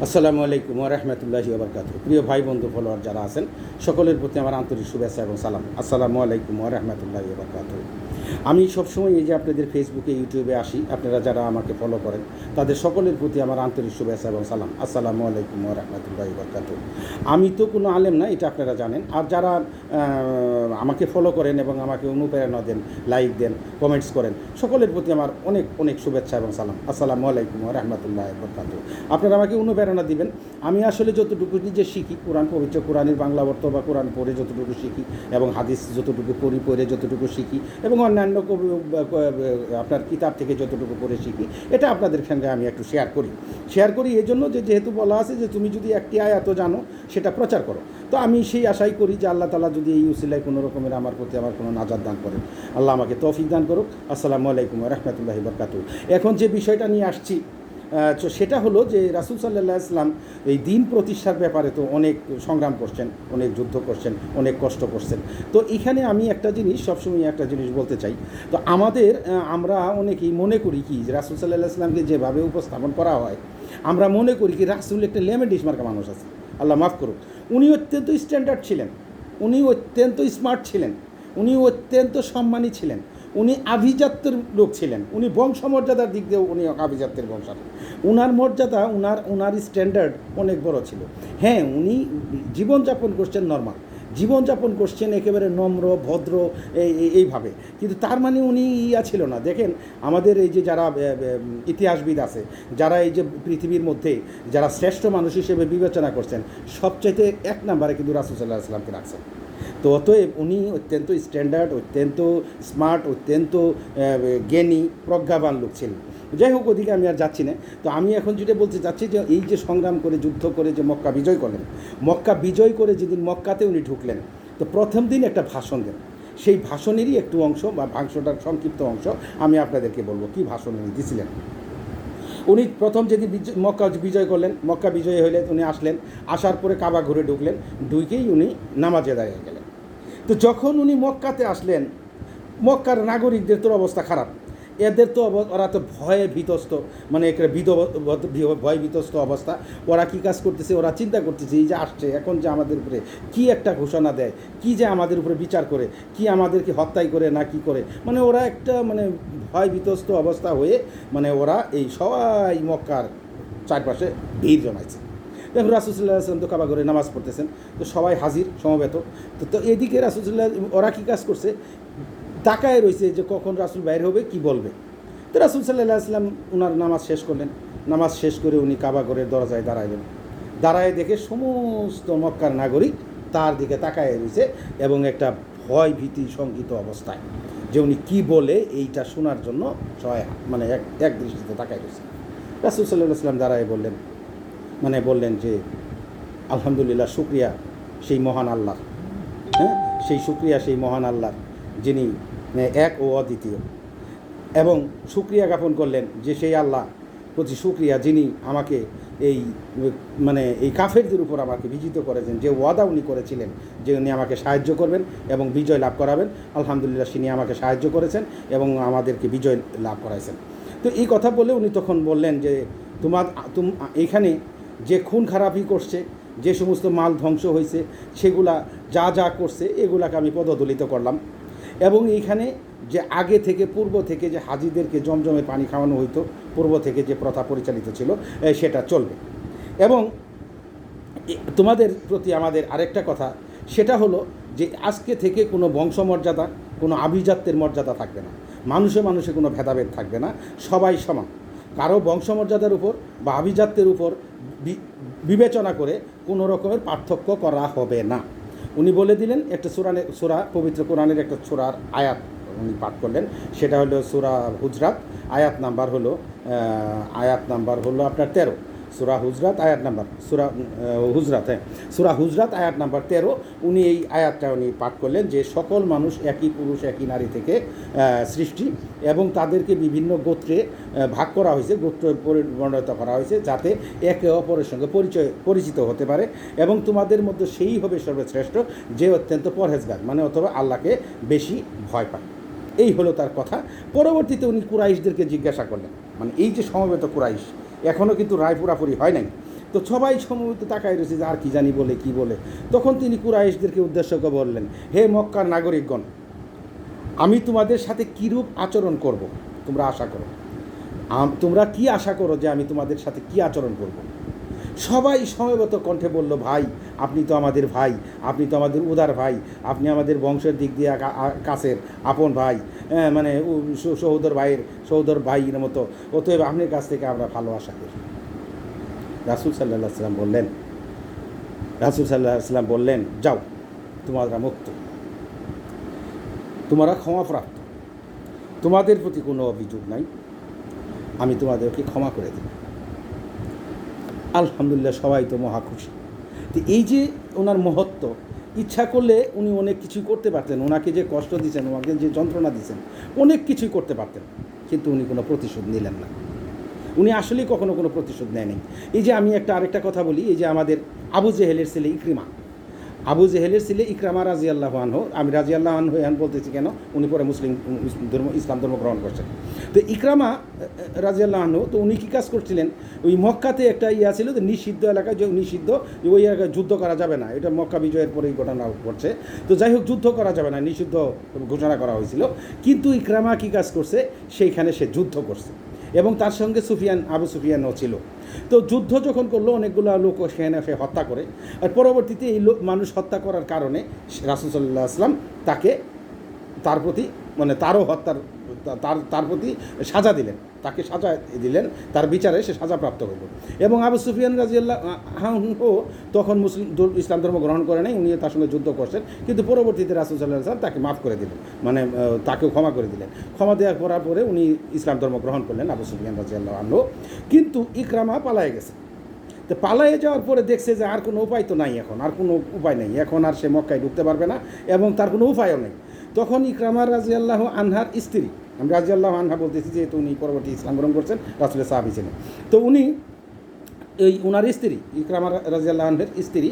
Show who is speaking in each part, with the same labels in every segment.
Speaker 1: আসসালামু আলাইকুম ওয়া রাহমাতুল্লাহি ওয়া বারাকাতুহু। প্রিয় ভাই বন্ধু ফলোয়ার যারা আছেন সকলের প্রতি আমার আন্তরিক শুভেচ্ছা এবং সালাম। আসসালামু আলাইকুম ওয়া রাহমাতুল্লাহি ওয়া বারাকাতুহু। আমি সবসময় এই যে আপনাদের ফেসবুকে ইউটিউবে আসি, আপনারা যারা আমাকে ফলো করেন তাদের সকলের প্রতি আমার আন্তরিক শুভেচ্ছা এবং সালাম। আসসালামু আলাইকুম ওয়া রাহমাতুল্লাহি ওয়া বারাকাতুহু। আমি তো কোনো আলেম না, এটা আপনারা জানেন। আর যারা আমাকে ফলো করেন এবং আমাকে অনুপ্রেরণা দেন, লাইক দেন, কমেন্টস করেন, সকলের প্রতি আমার অনেক অনেক শুভেচ্ছা এবং সালাম। আসসালামু আলাইকুম ওয়া রাহমাতুল্লাহি ওয়া বারাকাতুহু। আপনারা আমাকে অনুপ্রেরণা দিবেন। আমি আসলে যতটুকু নিজে শিখি, পবিত্র কোরআনের বাংলা অর্থ বা কোরআন পড়ে যতটুকু শিখি এবং হাদিস যতটুকু পড়ে যতটুকু শিখি এবং অন্যান্য আপনার কিতাব থেকে যতটুকু পড়ে শিখি, এটা আপনাদের সঙ্গে আমি একটু শেয়ার করি এই জন্য যে যেহেতু বলা আছে যে তুমি যদি একটি আয়াতও জানো সেটা প্রচার করো। তো আমি সেই আশাই করি যে আল্লাহ তাআলা যদি এই উসিলায় কোনো রকমের আমার প্রতি আমার কোনো নাজাত দান করেন, আল্লাহ আমাকে তৌফিক দান করুক। আসসালামু আলাইকুম ওয়া রাহমাতুল্লাহি ওয়া বারাকাতুহু। এখন যে বিষয়টা নিয়ে আসছি তো সেটা হলো যে রাসূল সাল্লাল্লাহু আলাইহি ওয়াসাল্লাম এই দিন প্রতিষ্ঠার ব্যাপারে তো অনেক সংগ্রাম করছেন, অনেক যুদ্ধ করছেন, অনেক কষ্ট করছেন। তো এখানে আমি একটা জিনিস সবসময় একটা জিনিস বলতে চাই। তো আমরা অনেকেই মনে করি কি যে রাসূল সাল্লাল্লাহু আলাইহি ওয়াসাল্লামকে যেভাবে উপস্থাপন করা হয়, আমরা মনে করি কি রাসূল একটা লেমেডিস মার্কা মানুষ আছে, আল্লাহ মাফ করুক। উনি অত্যন্ত স্ট্যান্ডার্ড ছিলেন, উনি অত্যন্ত স্মার্ট ছিলেন, উনি অত্যন্ত সম্মানী ছিলেন, উনি আভিজাত্যের লোক ছিলেন, উনি বংশমর্যাদার দিক দিয়েও উনি আভিজাত্যের বংশার। উনার মর্যাদা, উনার স্ট্যান্ডার্ড অনেক বড় ছিল। হ্যাঁ, উনি জীবনযাপন করছেন নর্মাল, জীবনযাপন করছেন একেবারে নম্র ভদ্র এইভাবে, কিন্তু তার মানে উনি ছিল না। দেখেন আমাদের এই যে যারা ইতিহাসবিদ আছে, যারা এই যে পৃথিবীর মধ্যে যারা শ্রেষ্ঠ মানুষ হিসেবে বিবেচনা করছেন, সবচাইতে এক নম্বরে কিন্তু রাসূল সাল্লাল্লাহু আলাইহি ওয়াসাল্লামকে রাখছেন। তো অতএব উনি অত্যন্ত স্ট্যান্ডার্ড, অত্যন্ত স্মার্ট, অত্যন্ত জ্ঞানী প্রজ্ঞাবান লোক ছিলেন। যাই হোক, ওদিকে আমি আর যাচ্ছি না। তো আমি এখন যেটা বলতে চাচ্ছি যে এই যে সংগ্রাম করে যুদ্ধ করে যে মক্কা বিজয় করলেন, মক্কা বিজয় করে যেদিন মক্কাতে উনি ঢুকলেন, তো প্রথম দিন একটা ভাষণ দেন। সেই ভাষণেরই একটু অংশ বা ভাষণটার সংক্ষিপ্ত অংশ আমি আপনাদেরকে বলবো কী ভাষণ উনি দিয়েছিলেন। উনি প্রথম যেদিন মক্কা বিজয় করলেন, মক্কা বিজয় হলে উনি আসলেন, আসার পরে কাবা ঘুরে ঢুকলেন, ঢুকেই উনি নামাজে দাঁড়িয়ে গেলেন। তো যখন উনি মক্কাতে আসলেন, মক্কার নাগরিকদের তো অবস্থা খারাপ, এদের তো ওরা তো ভয়ে ভীতস্ত, মানে একটা ভয় ভীতস্ত অবস্থা। ওরা কী কাজ করতেছে, ওরা চিন্তা করতেছে এই যে আসছে এখন যে আমাদের উপরে কী একটা ঘোষণা দেয়, কী যে আমাদের উপরে বিচার করে, কি আমাদেরকে হত্যাই করে না কি করে, মানে ওরা একটা মানে ভয় ভীতস্ত অবস্থা হয়ে মানে ওরা এই সবাই মক্কার চারপাশে ভিড় জমাইছে। দেখুন রাসূল সাল্লাল্লাহু আলাইহি ওয়াসাল্লাম তো কাবা ঘরে নামাজ পড়তেছেন, তো সবাই হাজির সমবেত। তো এদিকে রাসূলুল্লাহ ওরা কী কাজ করছে, তাকায় রয়েছে যে কখন রাসূল বাইর হবে, কি বলবে। তো রাসূল সাল্লাল্লাহু আলাইহি ওয়াসাল্লাম ওনার নামাজ শেষ করলেন। নামাজ শেষ করে উনি কাবা ঘরের দরজায় দাঁড়াইলেন। দাঁড়ায় দেখে সমস্ত মক্কার নাগরিক তার দিকে তাকায় রয়েছে এবং একটা ভয় ভীতি শঙ্কিত অবস্থায়, যে উনি কী বলে এইটা শোনার জন্য সবাই মানে এক দৃষ্টিতে তাকায় রয়েছে। রাসূল সাল্লাল্লাহু আলাইহি ওয়াসাল্লাম দাঁড়ায় বললেন যে আলহামদুলিল্লাহ, শুকরিয়া সেই মহান আল্লাহর, হ্যাঁ সেই শুকরিয়া সেই মহান আল্লাহর যিনি এক ও অদ্বিতীয়, এবং শুকরিয়া জ্ঞাপন করলেন যে সেই আল্লাহ প্রতি শুকরিয়া যিনি আমাকে এই কাফেরদের উপর আমাকে বিজিত করেছেন, যে ওয়াদা উনি করেছিলেন যে উনি আমাকে সাহায্য করবেন এবং বিজয় লাভ করাবেন। আলহামদুলিল্লাহ, তিনি আমাকে সাহায্য করেছেন এবং আমাদেরকে বিজয় লাভ করাইছেন। তো এই কথা বলে উনি তখন বললেন যে এইখানে যে খুন খারাপি করছে, যে সমস্ত মাল ধ্বংস হয়েছে, সেগুলা যা করছে এগুলাকে আমি পদদলিত করলাম, এবং এইখানে যে আগে থেকে পূর্ব থেকে যে হাজিদেরকে জমজমে পানি খাওয়ানো হইতো, পূর্ব থেকে যে প্রথা পরিচালিত ছিল সেটা চলবে। এবং তোমাদের প্রতি আমাদের আরেকটা কথা, সেটা হলো যে আজকে থেকে কোনো বংশমর্যাদা, কোনো আভিজাত্যের মর্যাদা থাকবে না, মানুষে কোনো ভেদাভেদ থাকবে না, সবাই সমান। কারো বংশমর্যাদার উপর বা আভিজাত্যের উপর বিবেচনা করে কোনো রকমের পার্থক্য করা হবে না। উনি বলে দিলেন একটা সূরা পবিত্র কোরআনের একটা সূরার আয়াত উনি পাঠ করলেন, সেটা হলো সূরা হুজরাত, আয়াত নাম্বার হলো আপনার 13। সূরা হুজরাত আয়াত নাম্বার 13। উনি এই আয়াতটা উনি পাঠ করলেন যে সকল মানুষ একই পুরুষ একই নারী থেকে সৃষ্টি, এবং তাদেরকে বিভিন্ন গোত্রে ভাগ করা হয়েছে, গোত্র পরিবর্তিত করা হয়েছে যাতে একে অপরের সঙ্গে পরিচিত হতে পারে, এবং তোমাদের মধ্যে সেই হবে সর্বশ্রেষ্ঠ যে অত্যন্ত পরহেজগার, মানে অথবা আল্লাহকে বেশি ভয় পায়। এই হলো তার কথা। পরবর্তীতে উনি কুরাইশদেরকে জিজ্ঞাসা করলেন, মানে এই যে সমবেত কুরাইশ, এখনও কিন্তু রায় পুরাপুরি হয় নাই, তো সবাই সম্ভবত তাকাই রয়েছে যে আর কি জানি বলে কি বলে। তখন তিনি কুরাইশদেরকে উদ্দেশ্য করে বললেন, হে মক্কার নাগরিকগণ, আমি তোমাদের সাথে কীরূপ আচরণ করব তোমরা আশা করো, তোমরা কি আশা করো যে আমি তোমাদের সাথে কি আচরণ করব। সবাই সমবেত কণ্ঠে বলল, ভাই আপনি তো আমাদের ভাই, আপনি তো আমাদের উদার ভাই, আপনি আমাদের বংশের দিক দিয়ে কাছের আপন ভাই, মানে সহোদর ভাইয়ের মতো, অতএব আপনার কাছ থেকে আমরা ভালো আশা করি। রাসূল সাল্লাল্লাহু আলাইহি সাল্লাম বললেন, যাও তোমরা মুক্ত, তোমরা ক্ষমাপ্রাপ্ত, তোমাদের প্রতি কোনো অভিযোগ নাই, আমি তোমাদেরকে ক্ষমা করে দেব। আলহামদুলিল্লাহ, সবাই তো মহা খুশি। তো এই যে ওনার মহত্ব, ইচ্ছা করলে উনি অনেক কিছুই করতে পারতেন, ওনাকে যে কষ্ট দিয়েছেন, ওনাকে যে যন্ত্রণা দিয়েছেন, অনেক কিছুই করতে পারতেন, কিন্তু উনি কোনো প্রতিশোধ নিলেন না। উনি আসলেই কখনো কোনো প্রতিশোধ নেয়নি। এই যে আমি আরেকটা কথা বলি, এই যে আমাদের আবু জেহেলের ছেলে ইকরিমা, আবু জেহেলের ছেলে ইকরামা রাদিয়াল্লাহু আনহু, আমি রাদিয়াল্লাহু আনহু এখন বলতেছি কেন, উনি পরে ইসলাম ধর্ম গ্রহণ করছেন। তো ইকরামা রাদিয়াল্লাহু আনহু, তো উনি কী কাজ করছিলেন, ওই মক্কাতে একটা ছিল যে নিষিদ্ধ এলাকায়, যে নিষিদ্ধ যে ওই এলাকায় যুদ্ধ করা যাবে না, এটা মক্কা বিজয়ের পরেই ঘটনা ঘটছে। তো যাই হোক, যুদ্ধ করা যাবে না, নিষিদ্ধ ঘোষণা করা হয়েছিল, কিন্তু ইকরামা কী কাজ করছে, সেইখানে সে যুদ্ধ করছে এবং তার সঙ্গে আবু সুফিয়ানও ছিল। তো যুদ্ধ যখন করলো, অনেকগুলো লোক সেখানে সে হত্যা করে, আর পরবর্তীতে এই মানুষ হত্যা করার কারণে রাসূল সাল্লাল্লাহু আলাইহি ওয়াসাল্লাম তার প্রতি মানে তার প্রতি সাজা দিলেন, তাকে সাজা দিলেন, তার বিচারে সে সাজাপ্রাপ্ত হইল। এবং আবু সুফিয়ান রাদিয়াল্লাহু আনহু তখন ইসলাম ধর্ম গ্রহণ করে নাই, উনিও তার সঙ্গে যুদ্ধ করছেন, কিন্তু পরবর্তীতে রাসূল সাল্লাল্লাহু আলাইহি ওয়াসাল্লাম তাকে মাফ করে দিলেন, মানে তাকেও ক্ষমা করে দিলেন। ক্ষমা দেওয়ার পরে উনি ইসলাম ধর্ম গ্রহণ করলেন, আবু সুফিয়ান রাদিয়াল্লাহু আনহু। কিন্তু ইকরামা পালায়ে গেছে। তো পালায়ে যাওয়ার পরে দেখছে যে আর কোনো উপায় তো নাই, এখন আর কোনো উপায় নেই, এখন আর সে মক্কায় ঢুকতে পারবে না এবং তার কোনো উপায়ও নেই। তখন ইকরামা রাদিয়াল্লাহু আনহার স্ত্রী, আমি রাদিয়াল্লাহু আনহা বলতেছি যেহেতু উনি পরবর্তী ইসলাম গ্রহণ করছেন, রাসূলের সাহাবী ছিলেন, তো উনি এই ওনার স্ত্রী ইকরামা রাদিয়াল্লাহু আনহার স্ত্রী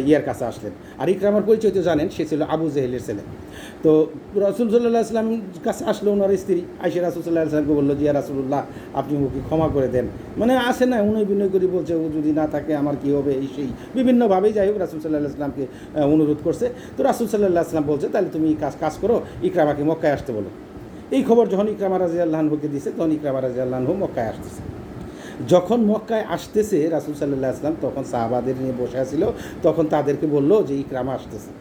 Speaker 1: ইয়ার কাছে আসলেন। আর ইকরামার পরিচয় তো জানেন, সে ছিল আবু জেহেলের ছেলে। তো রাসূল সাল্লাল্লাহু আলাইহি ওয়াসাল্লামের কাছে আসলো ওনার স্ত্রী, আইসা রাসূল সাল্লাল্লাহু আলাইহি ওয়াসাল্লামকে বললো যে, ইয়া রাসূলুল্লাহ, আপনি ওকে ক্ষমা করে দেন। মানে আসে না, উনি বিনয় করে বলছে, ও যদি না থাকে আমার কী হবে, এই সেই বিভিন্নভাবেই যাই হোক রাসূল সাল্লাল্লাহু আলাইহি ওয়াসাল্লামকে অনুরোধ করছে। তো রাসূল সাল্লাল্লাহু আলাইহি ওয়াসাল্লাম বলছে, তাহলে তুমি কাজ করো, ইকরামাকে মক্কায় আসতে বলো। এই খবর যখন ইকরামা রাদিয়াল্লাহু আনহুকে দিয়েছে, তখন ইকরামা রাদিয়াল্লাহু আনহু মক্কায় আসতেছে। যখন মক্কায় আসতেছে রাসূল সাল্লাল্লাহু আলাইহি ওয়াসাল্লাম তখন সাহাবাদের নিয়ে বসে আছিল, তখন তাদেরকে বললো যে ইকরামা আসতেছে,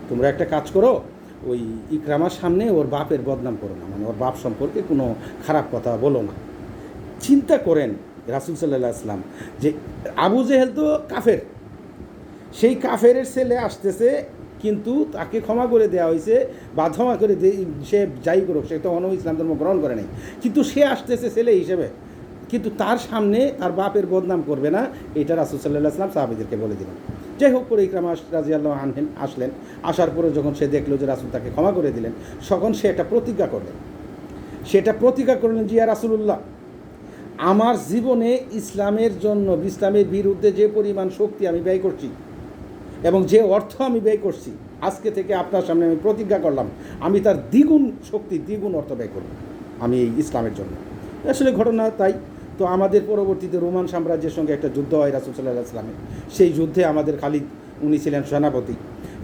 Speaker 1: তোমরা একটা কাজ করো, ওই ইকরামার সামনে ওর বাপের বদনাম করো না, মানে ওর বাপ সম্পর্কে কোনো খারাপ কথা বলো না। চিন্তা করেন রাসূল সাল্লাল্লাহু আলাইহি ওয়াসাল্লাম, যে আবু জেহেল তো কাফের, সেই কাফের ছেলে আসতেছে, কিন্তু তাকে ক্ষমা করে দেওয়া হয়েছে বা ক্ষমা করে সে যাই করুক, সে তখনও ইসলাম ধর্ম গ্রহণ করে নাই, কিন্তু সে আসতেছে ছেলে হিসেবে, কিন্তু তার সামনে তার বাপের বদনাম করবে না, এটা রাসূল সাল্লাল্লাহু আলাইহি ওয়াসাল্লাম সাহাবীদেরকে বলে দিলেন। যাই হোক, পরে ইকরামা রাদিয়াল্লাহু আনহু আসলেন, আসার পরে যখন সে দেখলো যে রাসূল তাকে ক্ষমা করে দিলেন, তখন সে একটা প্রতিজ্ঞা করলেন যে, ইয়া রাসূলুল্লাহ, আমার জীবনে ইসলামের জন্য, ইসলামের বিরুদ্ধে যে পরিমাণ শক্তি আমি ব্যয় করছি এবং যে অর্থ আমি ব্যয় করছি, আজকে থেকে আপনার সামনে আমি প্রতিজ্ঞা করলাম, আমি তার দ্বিগুণ শক্তি, দ্বিগুণ অর্থ ব্যয় করব আমি এই ইসলামের জন্য। আসলে ঘটনা তাই। তো আমাদের পরবর্তীতে রোমান সাম্রাজ্যের সঙ্গে একটা যুদ্ধ হয় রাসূল সাল্লাল্লাহু আলাইহি ওয়াসাল্লামের। সেই যুদ্ধে আমাদের খালিদ, উনি ছিলেন সেনাপতি।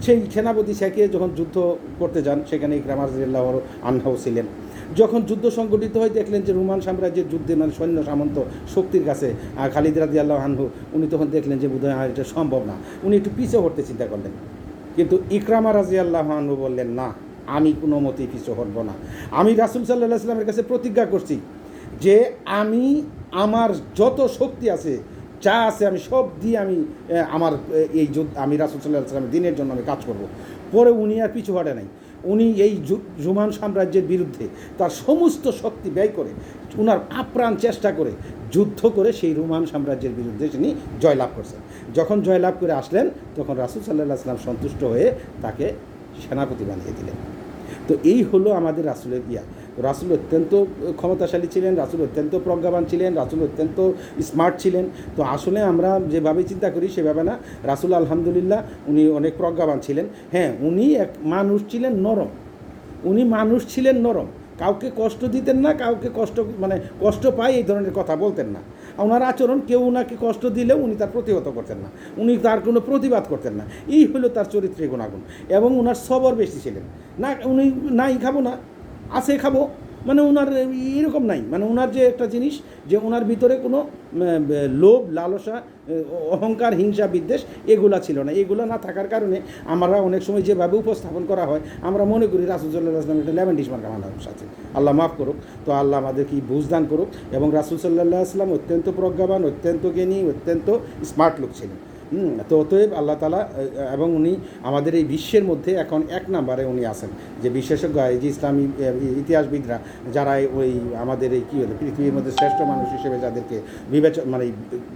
Speaker 1: সেই সেনাপতি শেখে যখন যুদ্ধ করতে যান, সেখানে ইকরামা রাদিয়াল্লাহু আনহু ছিলেন। যখন যুদ্ধ সংগঠিত হয়, দেখলেন যে রোমান সাম্রাজ্যের যুদ্ধে, মানে সৈন্য সামন্ত শক্তির কাছে খালিদ রাদিয়াল্লাহু আনহু, উনি তখন দেখলেন যে বোধহয় এটা সম্ভব না, উনি একটু পিছিয়ে হটতে চিন্তা করলেন। কিন্তু ইকরামা রাদিয়াল্লাহু আনহু বললেন, না, আমি কোনো মতেই পিছু হটব না। আমি রাসূল সাল্লাল্লাহু আলাইহি ওয়াসাল্লামের কাছে প্রতিজ্ঞা করছি যে আমি আমার যত শক্তি আছে, যা আছে, আমি সব দিয়ে আমি আমি রাসূল সাল্লাল্লাহু আলাইহি ওয়াসাল্লামের দিনের জন্য আমি কাজ করব। পরে উনি আর পিছু হটে নাই, উনি এই রোমান সাম্রাজ্যের বিরুদ্ধে তার সমস্ত শক্তি ব্যয় করে, উনার আপ্রাণ চেষ্টা করে যুদ্ধ করে সেই রোমান সাম্রাজ্যের বিরুদ্ধে তিনি জয়লাভ করছেন। যখন জয়লাভ করে আসলেন, তখন রাসূল সাল্লাল্লাহু আলাইহি ওয়াসাল্লাম সন্তুষ্ট হয়ে তাকে সেনাপতি বানিয়ে দিলেন। তো এই হলো আমাদের রাসূলের রাসূল অত্যন্ত ক্ষমতাশালী ছিলেন, রাসূল অত্যন্ত প্রজ্ঞাবান ছিলেন, রাসূল অত্যন্ত স্মার্ট ছিলেন। তো আসলে আমরা যেভাবে চিন্তা করি সেভাবে না, রাসূল আলহামদুলিল্লাহ উনি অনেক প্রজ্ঞাবান ছিলেন। হ্যাঁ, উনি এক মানুষ ছিলেন নরম, কাউকে কষ্ট দিতেন না, কাউকে কষ্ট পায় এই ধরনের কথা বলতেন না। ওনার আচরণ কেউ ওনাকে কষ্ট দিলেও উনি তার প্রতিহত করতেন না, উনি তার কোনো প্রতিবাদ করতেন না। এই হলো তার চরিত্রের গুণাগুণ। এবং ওনার সবর বেশি ছিলেন না, উনি নাই খাবো না, আছে খাবো, মানে ওনার এরকম নাই। মানে ওনার যে একটা জিনিস, যে ওনার ভিতরে কোনো লোভ, লালসা, অহংকার, হিংসা, বিদ্বেষ এগুলা ছিল না। এগুলো না থাকার কারণে আমরা অনেক সময় যেভাবে উপস্থাপন করা হয়, আমরা মনে করি রাসূল সাল্লাল্লাহু আলাইহি ওয়াসাল্লাম একটা লেমন ডিশ মার্কা মানুষ আছে। আল্লাহ মাফ করুক। তো আল্লাহ আমাদেরকে বুঝদান করুক। এবং রাসূল সাল্লাল্লাহু আলাইহি ওয়াসাল্লাম অত্যন্ত প্রজ্ঞাবান, অত্যন্ত জ্ঞানী, অত্যন্ত স্মার্ট লোক ছিলেন। তো অতএব আল্লাহ তাআলা, এবং উনি আমাদের এই বিশ্বের মধ্যে এখন এক নম্বরে উনি আছেন, যে বিশেষজ্ঞ, এই যে ইসলামী ইতিহাসবিদরা যারা ওই আমাদের এই কী হলো পৃথিবীর মধ্যে শ্রেষ্ঠ মানুষ হিসেবে যাদেরকে মানে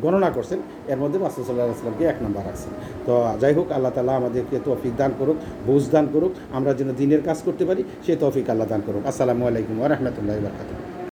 Speaker 1: গণনা করছেন, এর মধ্যে রাসূল সাল্লাল্লাহু আলাইহি ওয়াসাল্লামকে এক নম্বর রাখছেন। তো যাই হোক, আল্লাহ তাআলা আমাদেরকে তৌফিক দান করুক, বুঝ দান করুক, আমরা যেন দ্বীনের কাজ করতে পারি, সেই তৌফিক আল্লাহ দান করুক। আসসালামু আলাইকুম ওয়া রাহমাতুল্লাহি ওয়া বারাকাতুহু।